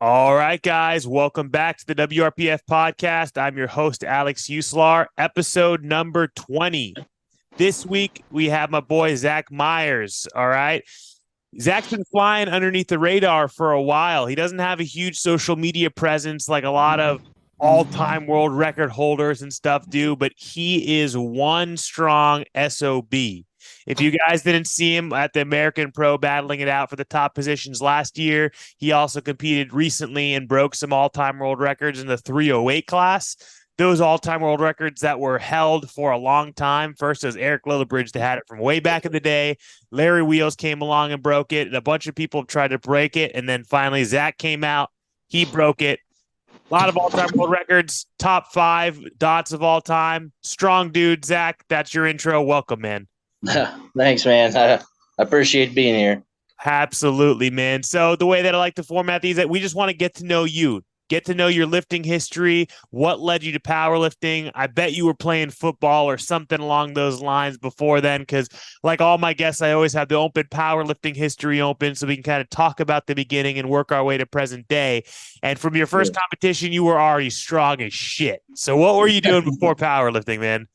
All right, guys, welcome back to the WRPF podcast. I'm your host, Alex Uslar, episode number 20. This week, we have my boy, Zac Meyers. All right. Zac's been flying underneath the radar for a while. He doesn't have a huge social media presence like a lot of all-time world record holders and stuff do, but he is one strong SOB. If you guys didn't see him at the American Pro battling it out for the top positions last year, he also competed recently and broke some all-time world records in the 308 class. Those all-time world records that were held for a long time. First, was Eric Lillibridge that had it from way back in the day. Larry Wheels came along and broke it, and a bunch of people tried to break it. And then finally, Zac came out. He broke it. A lot of all-time world records, top 5 dots of all time. Strong dude, Zac. That's your intro. Welcome, man. Thanks, man. I appreciate being here. Absolutely, man. So the way that I like to format these, that we just want to get to know you, get to know your lifting history, what led you to powerlifting. I bet you were playing football or something along those lines before then, because like all my guests, I always have the open powerlifting history open so we can kind of talk about the beginning and work our way to present day. And from your first competition, you were already strong as shit. So what were you doing before powerlifting, man?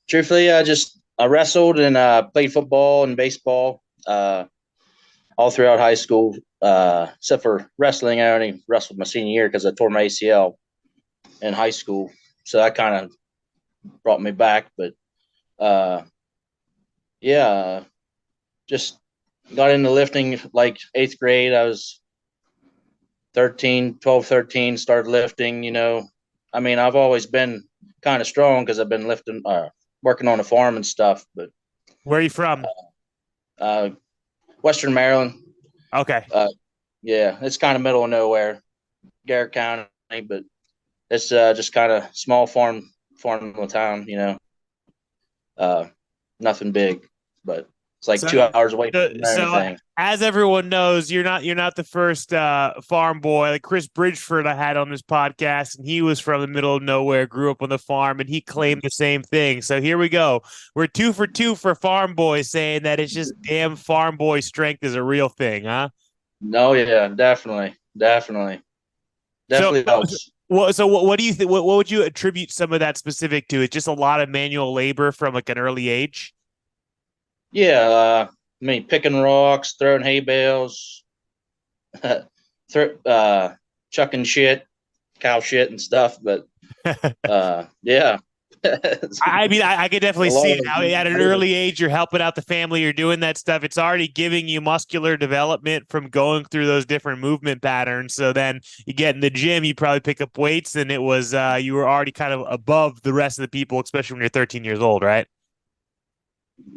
Truthfully, I wrestled and played football and baseball all throughout high school, except for wrestling. I only wrestled my senior year because I tore my ACL in high school. So that kind of brought me back. But, just got into lifting like 8th grade. I was 13, started lifting, I mean, I've always been kind of strong because I've been lifting, working on a farm and stuff. But Where are you from? Western Maryland. Okay. Yeah, it's kind of middle of nowhere, Garrett County, but it's just kind of small farm town. Nothing big, but it's like 2 hours away from everything. As everyone knows, you're not the first farm boy. Like Chris Bridgeford, I had on this podcast, and he was from the middle of nowhere, grew up on the farm, and he claimed the same thing. So here we go. We're 2 for 2 for farm boys, saying that it's just damn farm boy strength is a real thing, huh? No, yeah, definitely helps. What do you think? What would you attribute some of that specific to? It's just a lot of manual labor from like an early age. Yeah, I mean, picking rocks, throwing hay bales, chucking shit, cow shit and stuff. But yeah. I mean, I could definitely see it. How at an early age, you're helping out the family, you're doing that stuff. It's already giving you muscular development from going through those different movement patterns. So then you get in the gym, you probably pick up weights, and it was you were already kind of above the rest of the people, especially when you're 13 years old, right?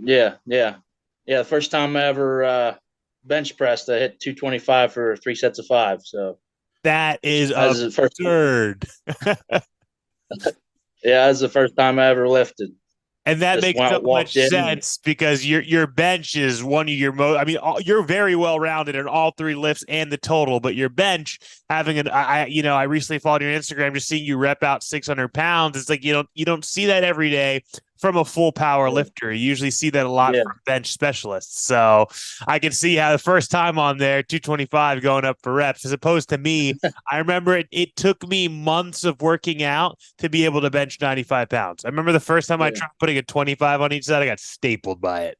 Yeah. The first time I ever bench pressed, I hit 225 for 3 sets of 5. So that is absurd. Yeah, that's the first time I ever lifted. And that makes so much sense because your bench is one of your most. I mean, you're very well rounded in all 3 lifts and the total. But your bench having I recently followed your Instagram, just seeing you rep out 600 pounds. It's like you don't see that every day from a full power lifter. You usually see that a lot from bench specialists. So I can see how the first time on there, 225 going up for reps, as opposed to me. I remember it took me months of working out to be able to bench 95 pounds. I remember the first time I tried putting a 25 on each side, I got stapled by it.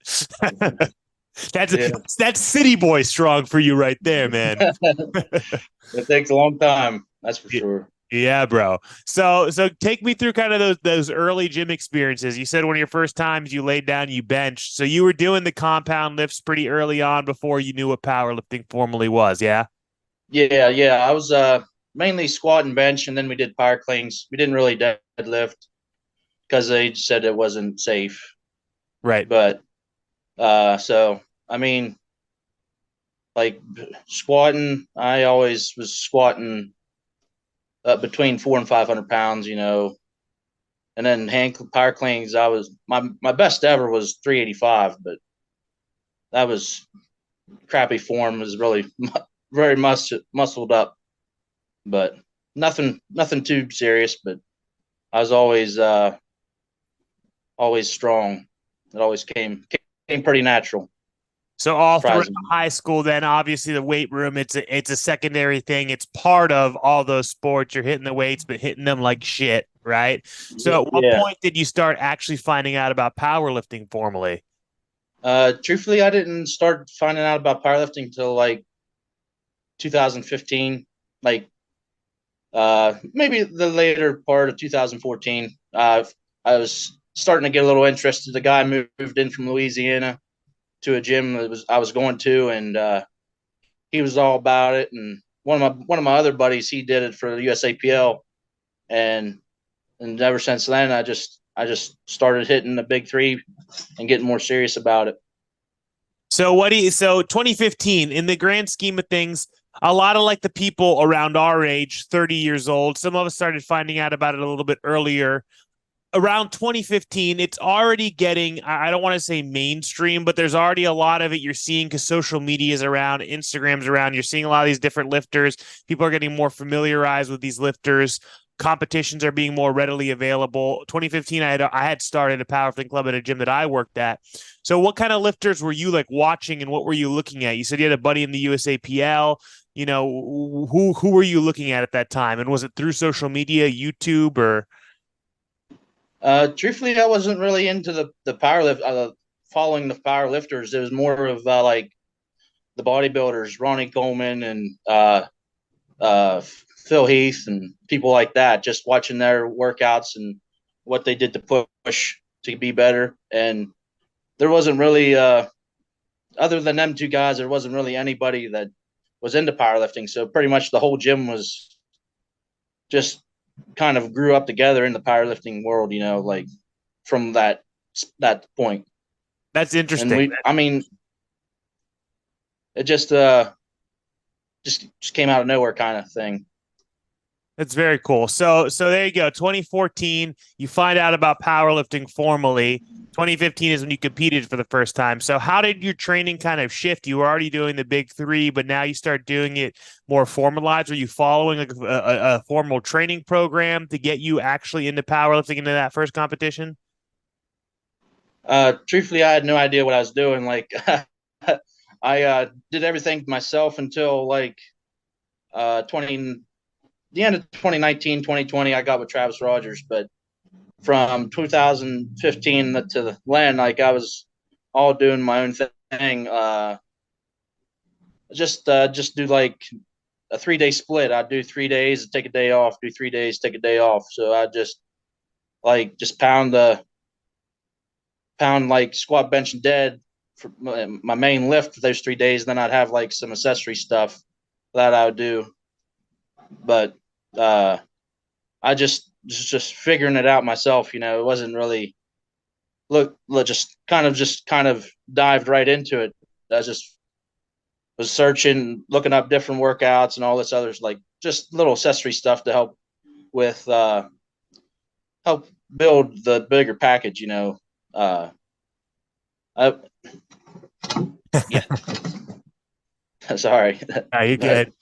That's city boy strong for you right there, man. It takes a long time. That's for sure. Yeah, bro. So take me through kind of those early gym experiences. You said one of your first times you laid down, you benched. So you were doing the compound lifts pretty early on before you knew what powerlifting formally was, yeah? Yeah. I was mainly squat and bench, and then we did power cleans. We didn't really deadlift because they said it wasn't safe. Right. But so I mean, like squatting, I always was squatting between 400 and 500 pounds, and then hand power cleans. I was my best ever was 385, but that was crappy form. It was really very muscled up, but nothing too serious. But I was always strong. It always came pretty natural. So all throughout surprisingly. high school, then obviously the weight room, it's a secondary thing. It's part of all those sports. You're hitting the weights, but hitting them like shit, right? So at what Yeah. point did you start actually finding out about powerlifting formally? Truthfully, I didn't start finding out about powerlifting until like 2015, like maybe the later part of 2014. I was starting to get a little interested. The guy moved in from Louisiana to a gym that I was going to, and he was all about it. And one of my other buddies, he did it for the USAPL, and ever since then, I just started hitting the big three and getting more serious about it. So 2015, in the grand scheme of things, a lot of like the people around our age, 30 years old, some of us started finding out about it a little bit earlier. Around 2015, it's already getting, I don't want to say mainstream, but there's already a lot of it you're seeing because social media is around, Instagram's around. You're seeing a lot of these different lifters. People are getting more familiarized with these lifters. Competitions are being more readily available. 2015, I had started a powerlifting club at a gym that I worked at. So what kind of lifters were you like watching and what were you looking at? You said you had a buddy in the USAPL. Who were you looking at that time? And was it through social media, YouTube, or Truthfully, I wasn't really into the following the power lifters. It was more of like the bodybuilders, Ronnie Coleman and uh, Phil Heath and people like that. Just watching their workouts and what they did to push to be better. And there wasn't really, other than them two guys, there wasn't really anybody that was into powerlifting. So pretty much the whole gym was just kind of grew up together in the powerlifting world. Like from that point. that's And interesting. I mean, it just came out of nowhere kind of thing. That's very cool. So there you go. 2014, you find out about powerlifting formally. 2015 is when you competed for the first time. So how did your training kind of shift? You were already doing the big three, but now you start doing it more formalized. Were you following like a formal training program to get you actually into powerlifting into that first competition? Truthfully, I had no idea what I was doing. Like, I did everything myself until like 20, the end of 2019, 2020. I got with Travis Rogers, but from 2015 to the land, like I was all doing my own thing. Just do like a 3 day split. I'd do 3 days, take a day off, do 3 days, take a day off. So I just pound like squat, bench, and dead for my main lift for those 3 days. And then I'd have like some accessory stuff that I would do. But uh, I just figuring it out myself. It wasn't really just kind of dived right into it. I just was searching, looking up different workouts and all this others, like just little accessory stuff to with help build the bigger package. Uh, I, yeah, sorry, Are you but good?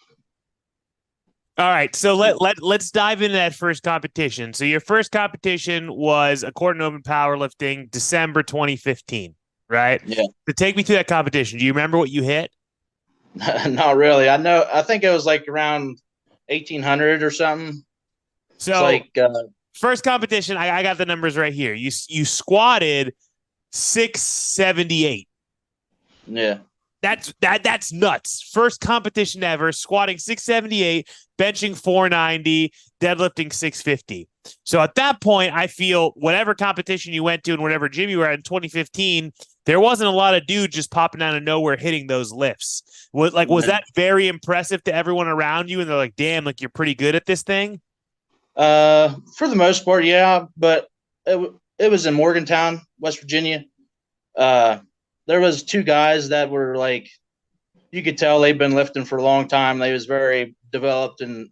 All right, so let's dive into that first competition. So your first competition was a Court and Open Powerlifting, December 2015, right? yeah, To take me through that competition, do you remember what you hit? not really. I think it was like around 1800 or something. It's So like first competition, I got the numbers right here. You squatted 678. yeah, That's nuts. First competition ever, squatting 678, benching 490, deadlifting 650. So at that point, I feel whatever competition you went to and whatever gym you were at in 2015, there wasn't a lot of dudes just popping out of nowhere hitting those lifts. Was that very impressive to everyone around you? And they're like, damn, like you're pretty good at this thing. for the most part, yeah. But it was in Morgantown, West Virginia. Uh, there was two guys that were like, you could tell they've been lifting for a long time. They was very developed and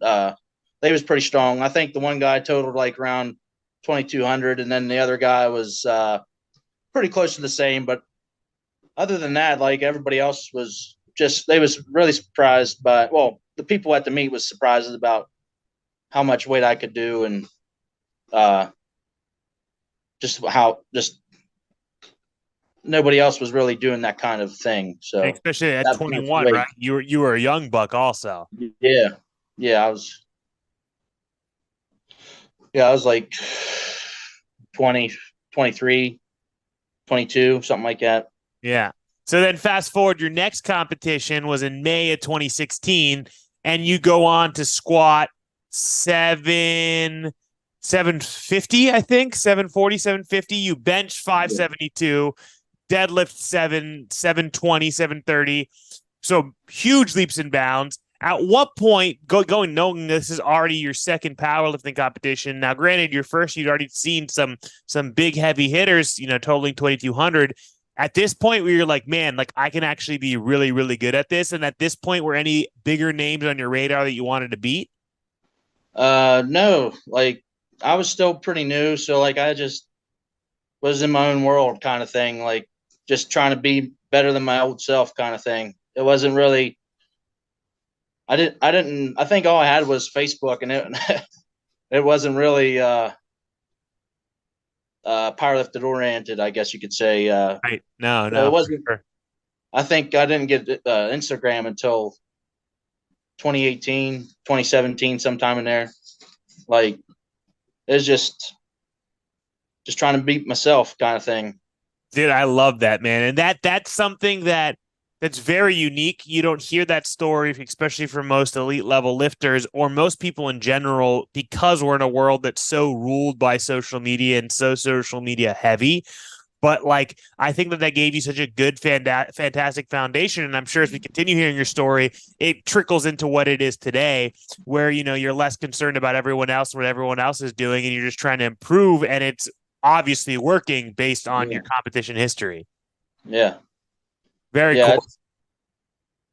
they was pretty strong. I think the one guy totaled like around 2200, and then the other guy was pretty close to the same. But other than that, like everybody else was just they was really surprised by. Well, the people at the meet was surprised about how much weight I could do and uh, just how just nobody else was really doing that kind of thing. So Especially at that was 21, way, right? You were a young buck also. yeah, yeah. I was like 20, 23, 22, something like that. Yeah. So then fast forward, your next competition was in May of 2016, and you go on to squat 750, I think, 740, 750. You bench Yeah. 572, deadlift 720, 730. So huge leaps and bounds. At what point, going knowing this is already your second powerlifting competition? Now, granted, your first you'd already seen some big heavy hitters, totaling 2,200. At this point, where you're like, man, like I can actually be really, really good at this. And at this point, were any bigger names on your radar that you wanted to beat? No, like I was still pretty new, so like I just was in my own world kind of thing, like just trying to be better than my old self kind of thing. It wasn't really. I think all I had was Facebook, and it wasn't really powerlifted oriented, I guess you could say. Right. No, So it no, for wasn't. sure. I think I didn't get Instagram until 2018, 2017, sometime in there. Like it's just trying to beat myself kind of thing. Dude, I love that, man. And that's something that's very unique. You don't hear that story, especially for most elite level lifters or most people in general, because we're in a world that's so ruled by social media and so social media heavy. But like, I think that gave you such a good, fantastic foundation. And I'm sure as we continue hearing your story, it trickles into what it is today, where, you're less concerned about everyone else, what everyone else is doing, and you're just trying to improve. And it's obviously working based on Yeah, your competition history. yeah, Very yeah. cool.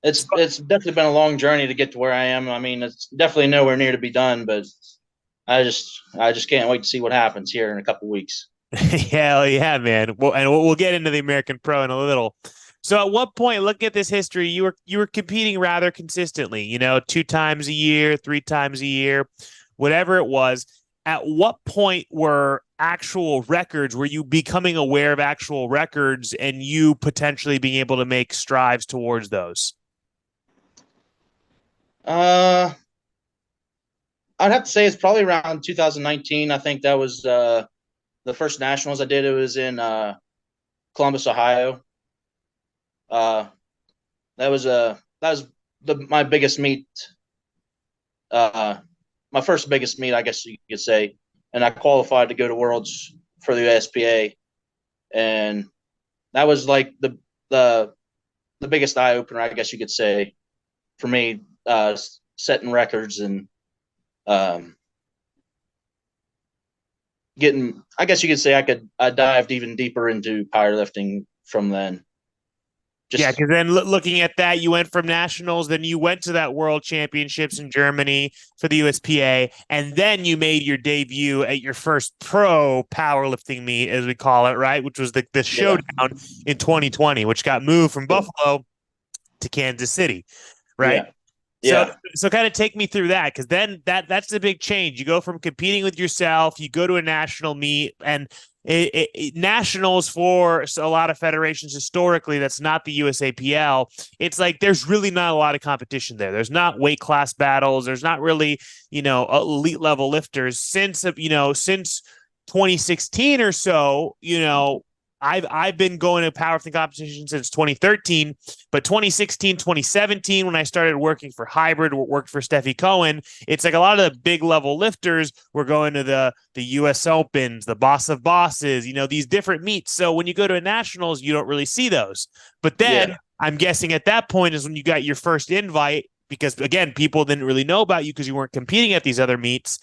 It's definitely been a long journey to get to where I am. I mean, it's definitely nowhere near to be done, but I just can't wait to see what happens here in a couple weeks. Hell yeah, man. Well, and we'll get into the American Pro in a little. So at what point, look at this history, you were competing rather consistently, 2 times a year, 3 times a year, whatever it was. At what point were you becoming aware of actual records and you potentially being able to make strides towards those? Uh, I'd have to say it's probably around 2019. I think that was the first nationals I did. It was in Columbus, Ohio. Uh, that was my biggest meet. Uh, my first biggest meet, I guess you could say, and I qualified to go to Worlds for the USPA, and that was like the the biggest eye opener, I guess you could say, for me, setting records and um, getting. I guess you could say I dived even deeper into powerlifting from then. Yeah, Just because then looking at that, you went from nationals, then you went to that World Championships in Germany for the USPA, and then you made your debut at your first pro powerlifting meet, as we call it, right? Which was the yeah, showdown in 2020, which got moved from yeah, Buffalo to Kansas City, right? yeah, So yeah, so kind of take me through that because then that's the big change. You go from competing with yourself, you go to a national meet, and nationals for a lot of federations historically, that's not the USAPL. It's like there's really not a lot of competition there. There's not weight class battles. There's not really elite level lifters since 2016 or so. I've been going to powerlifting competitions since 2013, but 2016, 2017, when I started working for Hybrid, worked for Steffi Cohen, it's like a lot of the big level lifters were going to the US Opens, the Boss of Bosses, these different meets. So when you go to a nationals, you don't really see those. But then yeah, I'm guessing at that point is when you got your first invite because again, people didn't really know about you because you weren't competing at these other meets,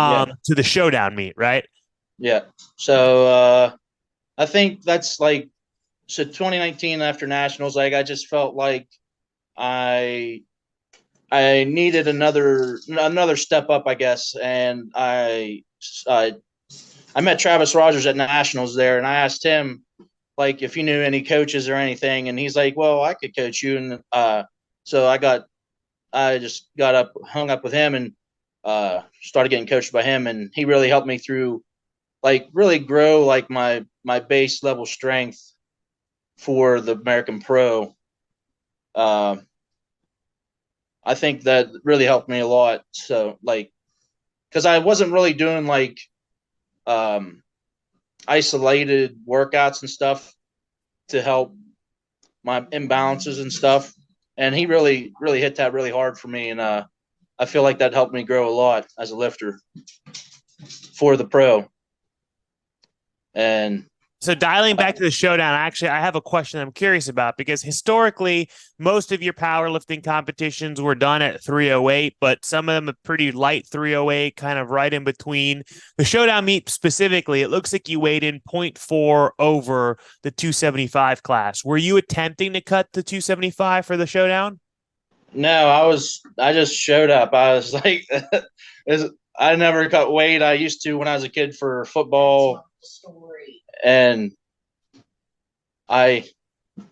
yeah, to the showdown meet, right? yeah. So I think that's like 2019 after nationals. Like I just felt like I I needed another step up, I guess, and uh, I met Travis Rogers at nationals there, and I asked him like if he knew any coaches or anything, and he's like, "Well, I could coach you." And so I just hung up with him, and started getting coached by him, and he really helped me through, like, really grow like my base level strength for the American Pro. Uh, I think that really helped me a lot. So like, because I wasn't really doing like um, isolated workouts and stuff to help my imbalances and stuff. And he really hit that really hard for me. And I feel like that helped me grow a lot as a lifter for the pro. And So dialing back to the showdown, actually, I have a question I'm curious about because historically, most of your powerlifting competitions were done at 308, but some of them are pretty light 308, kind of right in between. The showdown meet specifically, it looks like you weighed in 0.4 over the 275 class. Were you attempting to cut the 275 for the showdown? no, I just showed up. I was like, I never cut weight. I used to when I was a kid for football, and I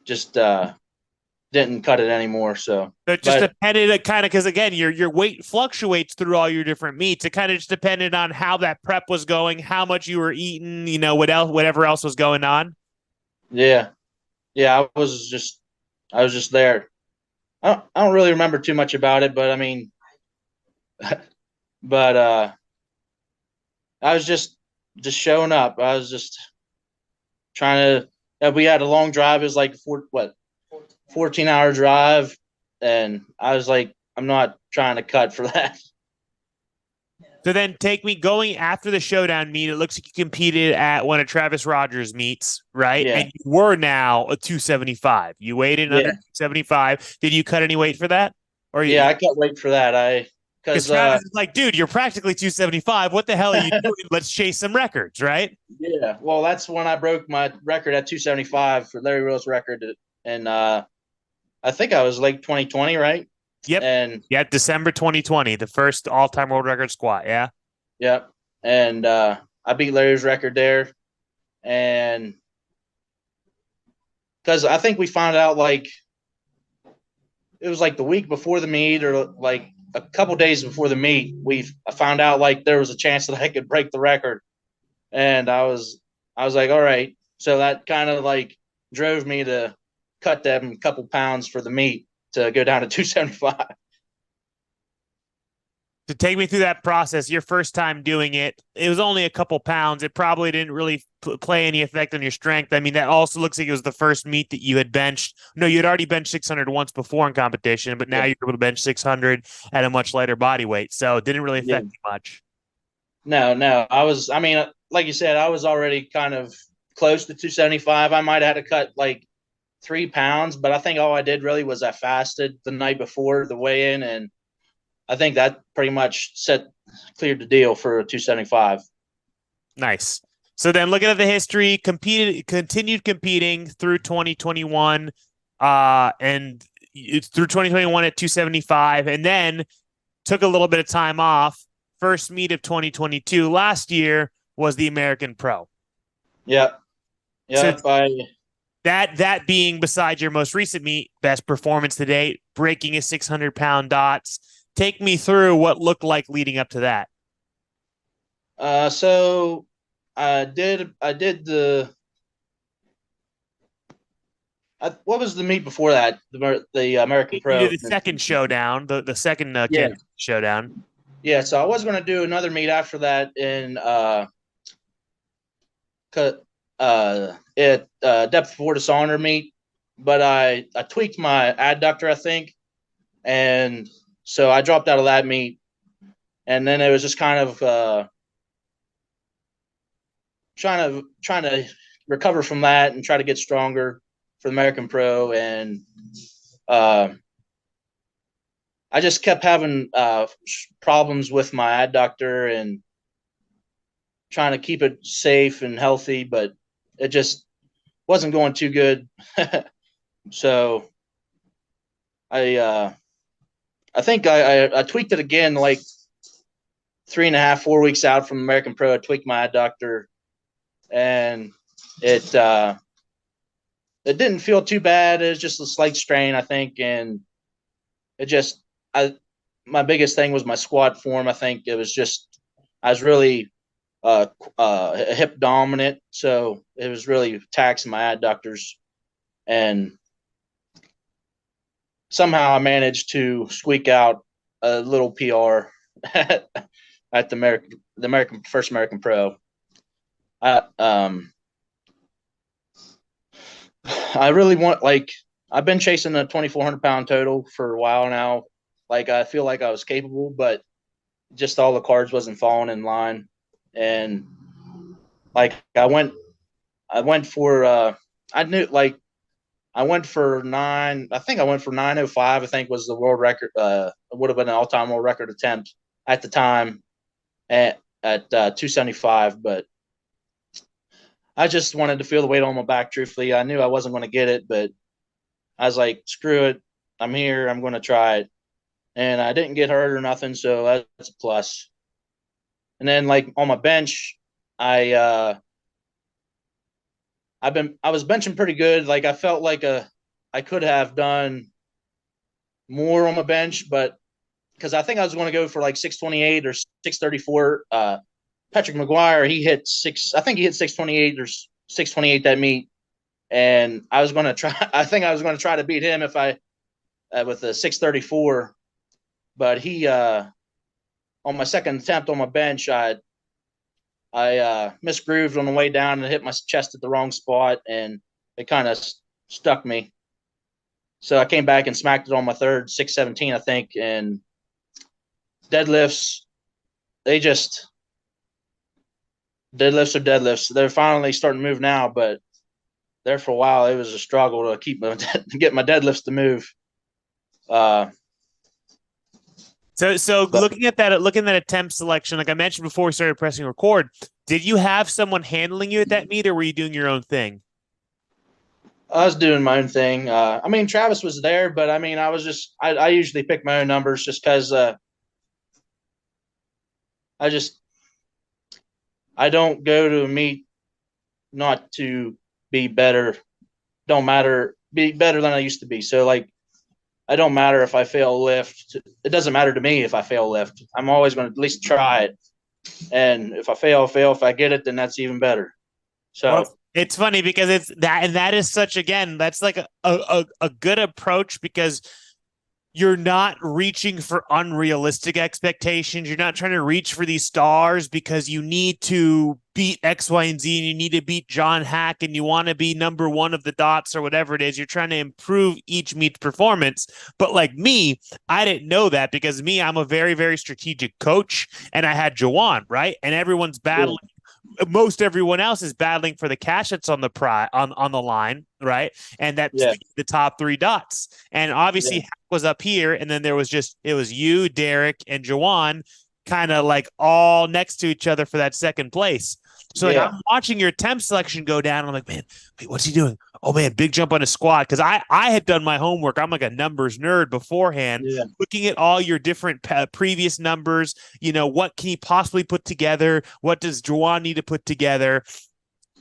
just didn't cut it anymore. So, So it just depended kind of because again, your weight fluctuates through all your different meets. It kind of just depended on how that prep was going, how much you were eating, whatever else was going on. yeah, I was just there. I don't really remember too much about it, but I mean, but I was just showing up. I was just trying to. We had a long drive. It was like 14-hour drive, and I was like, I'm not trying to cut for that. So then take me going after the showdown meet. It looks like you competed at one of Travis Rogers' meets, right? Yeah, And you were now a 275. You weighed in under yeah, 275. Did you cut any weight for that? Or yeah. I cut weight for that. because Because Travis is like, dude, you're practically 275. What the hell are you doing? Let's chase some records, right? yeah. Well, that's when I broke my record at 275 for Larry Rose record, and I think I was like 2020, right? Yep. And Yeah, December 2020, the first all-time world record squat. Yeah. yep, and I beat Larry's record there, and because I think we found out like it was like the week before the meet or like a couple days before the meet, I found out like there was a chance that I could break the record, and I was like, all right. So that kind of like drove me to cut them a couple pounds for the meet to go down to 275. To take me through that process, your first time doing it, it was only a couple pounds. It probably didn't really play any effect on your strength. I mean, that also looks like it was the first meet that you had benched. No, you had already benched 600 once before in competition, but now Yeah. you're able to bench 600 at a much lighter body weight. So it didn't really Yeah. affect you much. No. I mean, like you said, I was already kind of close to 275. I might have had to cut like 3 pounds, but I think all I did really was I fasted the night before the weigh in, and I think that pretty much cleared the deal for 275. Nice. So then looking at the history, continued competing through 2021, and through 2021 at 275, and then took a little bit of time off. First meet of 2022 last year was the American Pro. Yep. So Yep. I that being besides your most recent meet, best performance to date, breaking a 600-pound dots. Take me through what looked like leading up to that. so I did what was the meet before that? The American You did Pro. the second showdown, the second Yeah. showdown. Yeah, so I was going to do another meet after that in depth for dishonor meet, but I tweaked my adductor, I think, and so I dropped out of that meet, and then it was just kind of trying to recover from that and try to get stronger for the American Pro, and I just kept having problems with my adductor and trying to keep it safe and healthy, but it just wasn't going too good. So I think I tweaked it again like 3.5, 4 weeks out from American Pro. I tweaked my adductor, and it didn't feel too bad. It was just a slight strain, I think, and it just my biggest thing was my squat form. I think it was just I was really hip dominant, so it was really taxing my adductors. and somehow I managed to squeak out a little PR at the American first American Pro. I I really want I've been chasing a 2,400-pound total for a while now. Like I feel like I was capable, but just all the cards wasn't falling in line, and like I went for I knew like I went for nine. I think I went for 905. I think was the world record. It would have been an all-time world record attempt at the time at 275. But I just wanted to feel the weight on my back. Truthfully, I knew I wasn't going to get it, but I was like, screw it. I'm here. I'm going to try it, and I didn't get hurt or nothing, so that's a plus. And then like on my bench, I I was benching pretty good. Like I felt like I could have done more on my bench, but because I think I was going to go for like 628 or 634. Patrick McGuire, he hit six. I think he hit 628 or 628 that meet, and I was going to try. I think I was going to try to beat him if I with a 634. But he on my second attempt on my bench, I misgrooved on the way down and hit my chest at the wrong spot, and it kind of stuck me. So I came back and smacked it on my third, 617, I think, and deadlifts, they just deadlifts are deadlifts. They're finally starting to move now, but there for a while it was a struggle to get my deadlifts to move. So But looking at attempt selection, like I mentioned before we started pressing record, did you have someone handling you at that meet, or were you doing your own thing? I was doing my own thing. I mean, Travis was there, but I mean, I usually pick my own numbers just because I just I don't go to a meet not to be better. Don't matter, be better than I used to be. So like, I don't matter if I fail a lift. It doesn't matter to me if I fail a lift. I'm always going to at least try it. And if I fail, I fail. If I get it, then that's even better. Well, So it's funny because it's that, and that is such, again, that's like a good approach because you're not reaching for unrealistic expectations. You're not trying to reach for these stars because you need to beat X, Y, and Z, and you need to beat John Hack, and you want to be number one of the dots or whatever it is. You're trying to improve each meet's performance. But like me, I didn't know that because me, I'm a very, very strategic coach, and I had Jawan, right? And everyone's battling, most everyone else is battling for the cash that's on the on the line, right? And that's yeah, the top three dots. And obviously yeah, Hack was up here, and then there was just it was you, Derek, and Jawan, kind of like all next to each other for that second place. So like yeah, I'm watching your temp selection go down. And I'm like, man, wait, what's he doing? Oh man, big jump on a squat because I had done my homework. I'm like a numbers nerd beforehand, yeah, looking at all your different previous numbers. You know, what can he possibly put together? What does Jawan need to put together?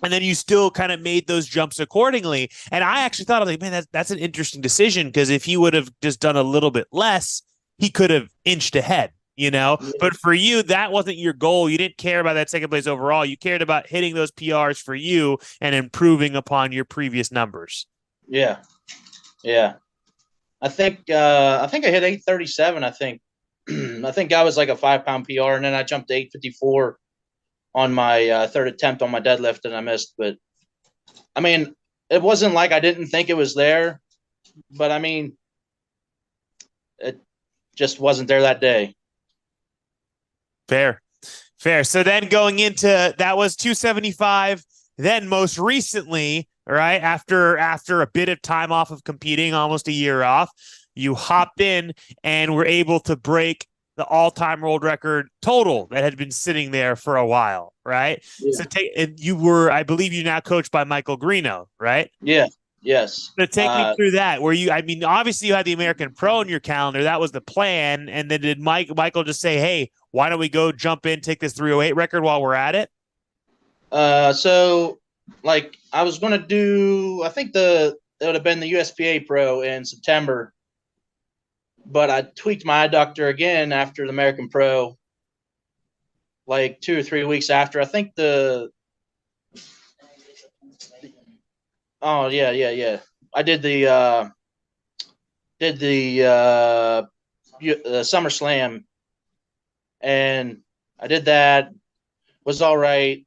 And then you still kind of made those jumps accordingly. And I actually thought, I was like, man, that's an interesting decision because if he would have just done a little bit less, he could have inched ahead, you know? yeah, But for you, that wasn't your goal. You didn't care about that second place overall. You cared about hitting those PRs for you and improving upon your previous numbers. yeah, yeah. I think I hit 837. I think I think I was like a 5 pound PR, and then I jumped to 854 on my third attempt on my deadlift, and I missed. But I mean, it wasn't like I didn't think it was there, but I mean, it just wasn't there that day. Fair. Fair. So then going into that was 275. Then most recently, right after a bit of time off of competing, almost a year off, you hopped in and were able to break the all-time world record total that had been sitting there for a while, right? Yeah, So and you were, I believe, you now coached by Michael Greeno, right? yeah, yes. So take me through that. Where you, I mean, obviously you had the American Pro in your calendar. That was the plan. And then did Michael just say, "Hey, why don't we go jump in, take this 308 record while we're at it"? So like I was gonna do, I think it would have been the USPA Pro in September, but I tweaked my adductor again after the American Pro, like 2 or 3 weeks after. I think the oh yeah, yeah, yeah. I did the SummerSlam, and I did that. Was all right.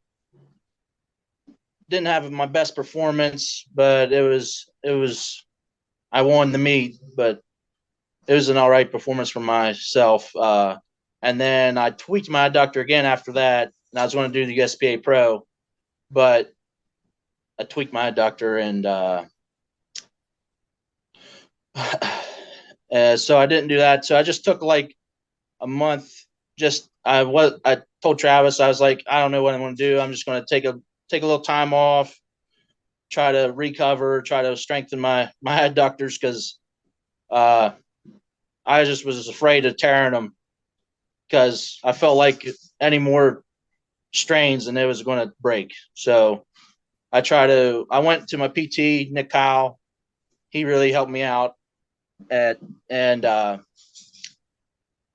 Didn't have my best performance, but it was. I won the meet, but it was an all right performance for myself. And then I tweaked my adductor again after that, and I was going to do the USPA Pro, but I tweaked my adductor, and so I didn't do that. So I just took like a month. I told Travis, I was like, I don't know what I'm going to do. I'm just going to take a little time off, try to recover, try to strengthen my adductors, because I just was afraid of tearing them, because I felt like any more strains and it was going to break. So I went to my PT, Nick Kyle. He really helped me out and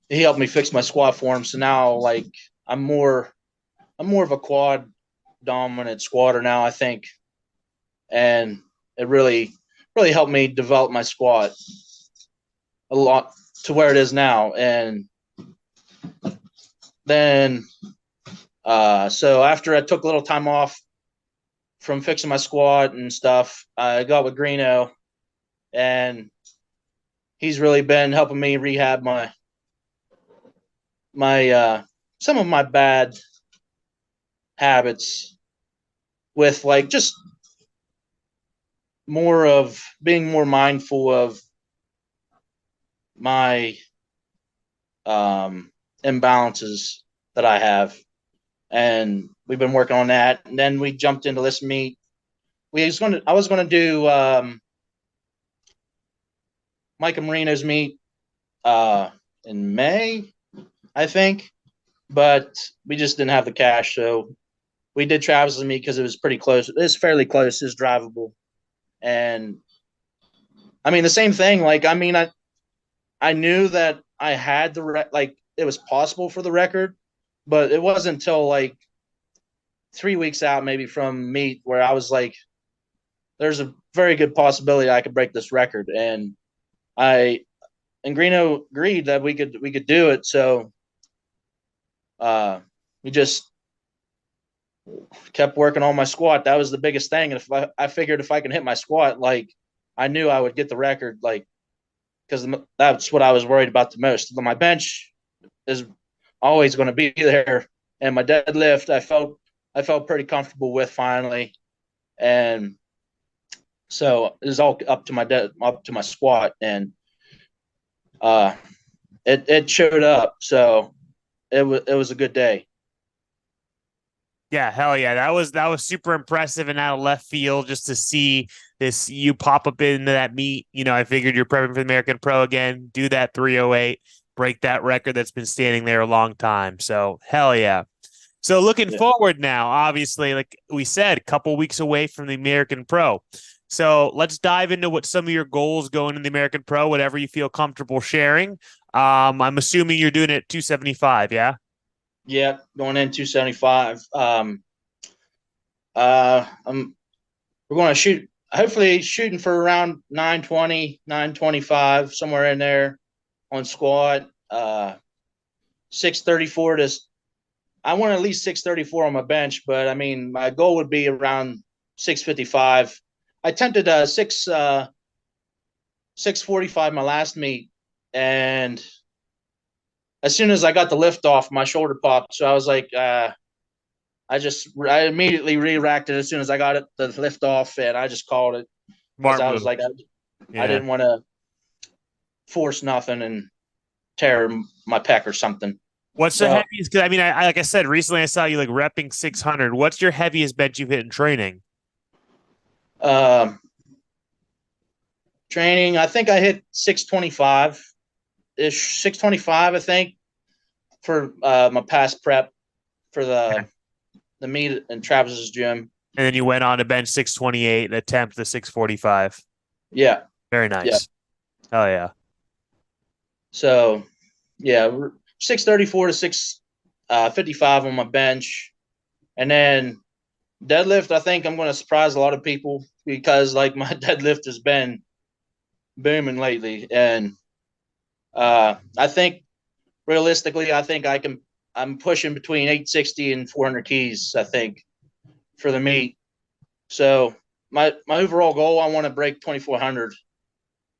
he helped me fix my squat form. So now, like, I'm more of a quad dominant squatter now, I think. And it really helped me develop my squat a lot to where it is now. And then, so after I took a little time off from fixing my squat and stuff, I got with Greeno, and he's really been helping me rehab my some of my bad habits, with like just more of being more mindful of my imbalances that I have. And we've been working on that. And then we jumped into this meet. I was going to do Micah Marino's meet in May, I think, but we just didn't have the cash. So we did Travis's meet because it was pretty close. It was fairly close. It was drivable. And I mean, the same thing. Like, I mean, I knew that I had like it was possible for the record, but it wasn't until like 3 weeks out, maybe from meet, where I was like, there's a very good possibility I could break this record. And Greeno agreed that we could do it. So we just kept working on my squat. That was the biggest thing. And if I figured if I can hit my squat, like, I knew I would get the record, like, because that's what I was worried about the most. My bench is always going to be there, and my deadlift I felt pretty comfortable with finally. And so it was all up to my squat, and it showed up. So it was a good day. Yeah, hell yeah. That was super impressive and out of left field just to see this you pop up into that meet. You know, I figured you're prepping for the American Pro again, do that 308, break that record that's been standing there a long time. So hell yeah. So looking forward now, obviously, like we said, a couple weeks away from the American Pro. So let's dive into what some of your goals going in the American Pro, whatever you feel comfortable sharing. I'm assuming you're doing it at 275, yeah? Yeah, going in 275. We're going to hopefully shooting for around 920, 925, somewhere in there on squat. 634 I want at least 634 on my bench, but I mean, my goal would be around 655. I attempted 645 my last meet, and as soon as I got the lift off, my shoulder popped. So I was like, I immediately re-racked it as soon as I got the lift off, and I just called it, because I was like, I didn't want to force nothing and tear my pec or something. What's the heaviest? Because I mean, like I said, recently I saw you like repping 600. What's your heaviest bench you've hit in training? Training, I think I hit 625 ish, 625, I think, for my past prep for the meet in Travis's gym. And then you went on to bench 628 and attempt the 645. Yeah. Very nice. Yeah. Oh yeah. So yeah, 634 to 655 on my bench. And then deadlift, I think I'm going to surprise a lot of people. because like my deadlift has been booming lately, and I think realistically, I think I'm pushing between 860 and 400 keys. I think for the meet. So my overall goal, I want to break 2400,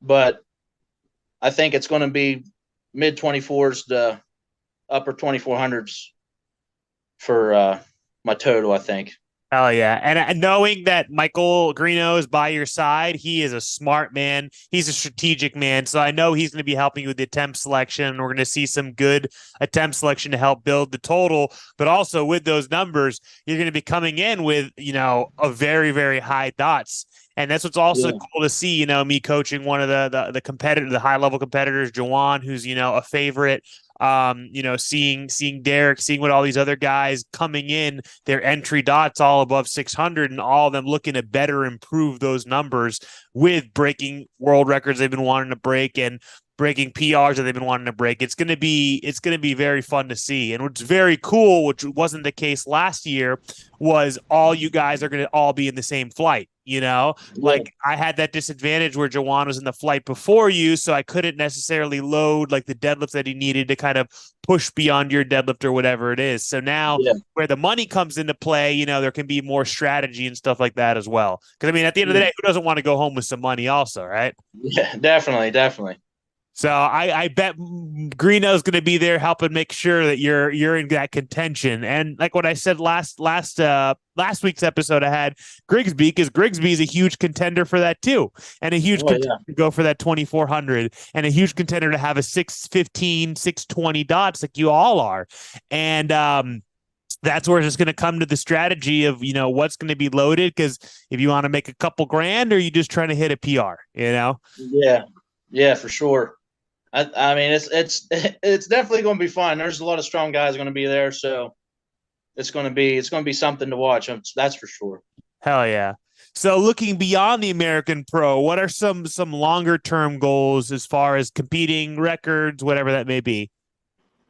but I think it's going to be mid 24s to upper 2400s for my total, I think. Hell yeah. And knowing that Michael Greeno is by your side, he is a smart man. He's a strategic man. So I know he's going to be helping you with the attempt selection. We're going to see some good attempt selection to help build the total. But also with those numbers, you're going to be coming in with, a very, very high dots. And that's what's also cool to see, me coaching one of the competitor, the high level competitors, Jawan, who's, a favorite. Seeing Derek, seeing what all these other guys coming in, their entry dots all above 600, and all of them looking to better improve those numbers with breaking world records they've been wanting to break and breaking PRs that they've been wanting to break. It's gonna be very fun to see. And what's very cool, which wasn't the case last year, was all you guys are gonna all be in the same flight. Like I had that disadvantage where Jawan was in the flight before you, so I couldn't necessarily load like the deadlifts that he needed to kind of push beyond your deadlift or whatever it is. So now where the money comes into play, there can be more strategy and stuff like that as well. Because I mean, at the end of the day, who doesn't want to go home with some money also, right? Yeah, definitely. So I bet Greeno's going to be there helping make sure that you're in that contention. And like what I said last week's episode, I had Grigsby, because Grigsby is a huge contender for that too, and a huge contender to go for that 2400, and a huge contender to have a 615, 620 dots like you all are. And that's where it's just going to come to the strategy of, what's going to be loaded. Because if you want to make a couple grand, or you just trying to hit a PR, Yeah, for sure. I mean, it's definitely going to be fun. There's a lot of strong guys going to be there, so it's going to be something to watch. That's for sure. Hell yeah. So looking beyond the American Pro, what are some longer term goals as far as competing, records, whatever that may be?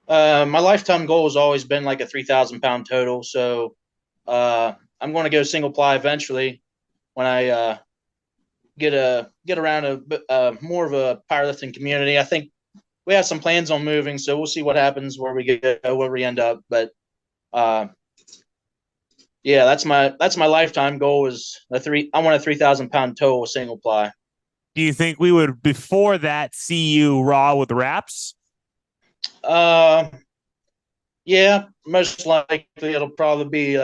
My lifetime goal has always been like a 3,000 pound total. So I'm going to go single ply eventually when I get around a more of a powerlifting community. I think we have some plans on moving, so we'll see what happens where we end up. But yeah, that's my lifetime goal is I want a 3,000 pound total single ply. Do you think we would before that see you raw with wraps? Yeah, most likely it'll probably be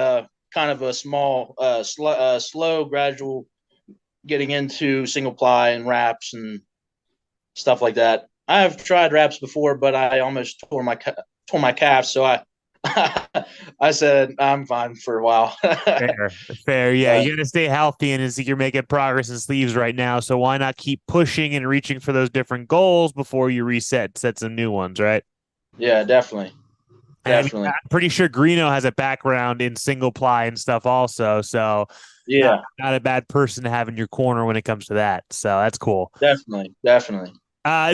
kind of a small, slow, gradual getting into single ply and wraps and stuff like that. I have tried wraps before, but I almost tore my calf, so I said I'm fine for a while. Fair. Yeah, you got to stay healthy, and it's like you're making progress in sleeves right now. So why not keep pushing and reaching for those different goals before you set some new ones, right? Yeah, definitely. I mean, I'm pretty sure Greeno has a background in single ply and stuff also. So yeah, not a bad person to have in your corner when it comes to that. So that's cool. Definitely.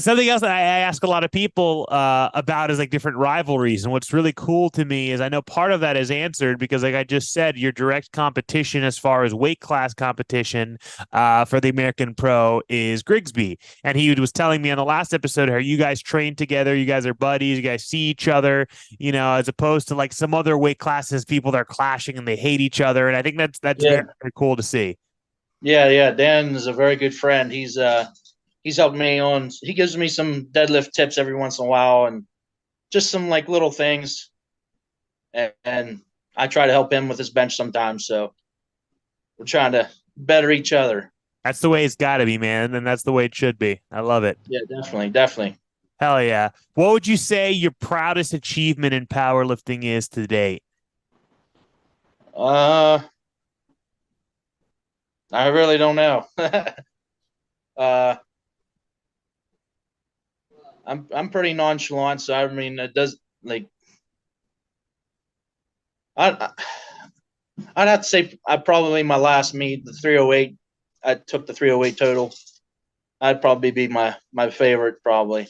Something else that I ask a lot of people about is like different rivalries. And what's really cool to me is I know part of that is answered because, like I just said, your direct competition as far as weight class competition for the American Pro is Grigsby. And he was telling me on the last episode how you guys train together, you guys are buddies, you guys see each other, as opposed to like some other weight classes, people that are clashing and they hate each other. And I think that's very, very cool to see. Yeah. Dan is a very good friend. He's helped me on. He gives me some deadlift tips every once in a while, and just some like little things. And I try to help him with his bench sometimes. So we're trying to better each other. That's the way it's got to be, man, and that's the way it should be. I love it. Yeah, definitely. Hell yeah! What would you say your proudest achievement in powerlifting is to date? I really don't know. I'm pretty nonchalant, so I mean, it does like I I'd have to say I probably my last meet the 308. I took the 308 total. I'd probably be my favorite probably.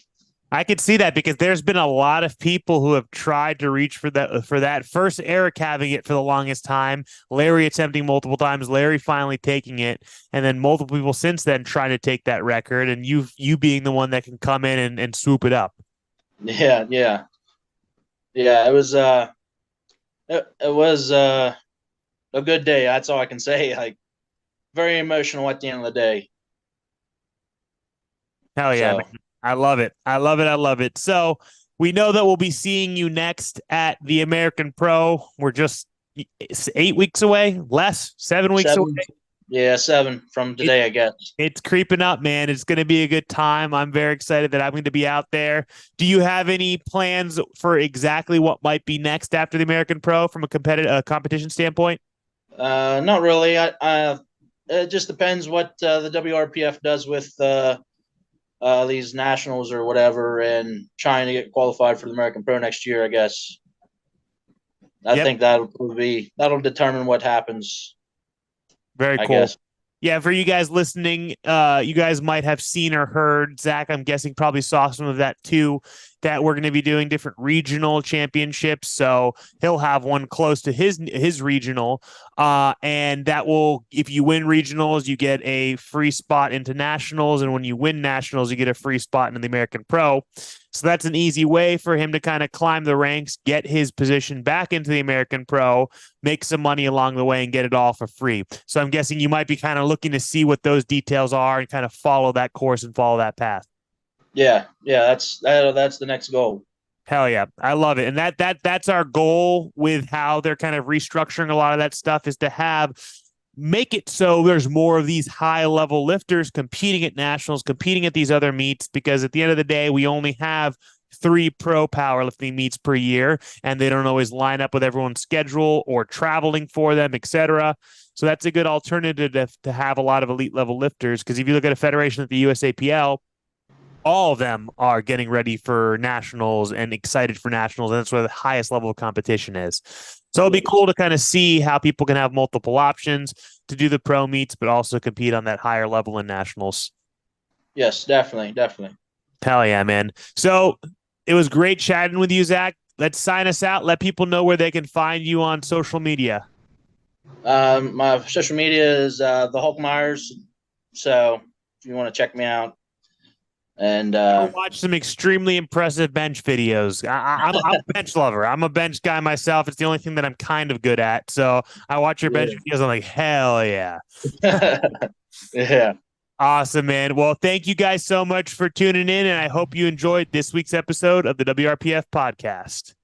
I could see that because there's been a lot of people who have tried to reach for that. First, Eric having it for the longest time, Larry attempting multiple times, Larry finally taking it, and then multiple people since then trying to take that record, and you being the one that can come in and swoop it up. Yeah, yeah, yeah. It was a good day. That's all I can say. Like, very emotional at the end of the day. Hell yeah, So man. I love it. I love it. I love it. So we know that we'll be seeing you next at the American Pro. We're just 8 weeks away, less 7 weeks away. 7, yeah, 7 from today, I guess. It's creeping up, man. It's going to be a good time. I'm very excited that I'm going to be out there. Do you have any plans for exactly what might be next after the American Pro from a competition standpoint? Not really. It just depends what the WRPF does with these nationals or whatever, and trying to get qualified for the American Pro next year. I guess. I Yep. think that'll determine what happens. Very I cool. guess. Yeah, for you guys listening, you guys might have seen or heard, Zach, I'm guessing probably saw some of that too, that we're going to be doing different regional championships. So he'll have one close to his regional. And that will, if you win regionals, you get a free spot into nationals. And when you win nationals, you get a free spot into the American Pro. So that's an easy way for him to kind of climb the ranks, get his position back into the American Pro, make some money along the way, and get it all for free. So I'm guessing you might be kind of looking to see what those details are and kind of follow that course and follow that path. Yeah, that's the next goal. Hell yeah. I love it. And that's our goal with how they're kind of restructuring a lot of that stuff, is to make it so there's more of these high level lifters competing at nationals, competing at these other meets, because at the end of the day, we only have 3 pro powerlifting meets per year, and they don't always line up with everyone's schedule or traveling for them, etc. So that's a good alternative to have a lot of elite level lifters, because if you look at a federation at the USAPL, all of them are getting ready for nationals and excited for nationals, and that's where the highest level of competition is. So it'll be cool to kind of see how people can have multiple options to do the pro meets, but also compete on that higher level in nationals. Yes, definitely. Hell yeah, man. So it was great chatting with you, Zach. Let's sign us out. Let people know where they can find you on social media. My social media is the Hulk Myers. So if you want to check me out. And watch some extremely impressive bench videos. I'm a bench lover. I'm a bench guy myself. It's the only thing that I'm kind of good at. So I watch your bench videos. I'm like, hell yeah. Yeah. Awesome, man. Well, thank you guys so much for tuning in, and I hope you enjoyed this week's episode of the WRPF podcast.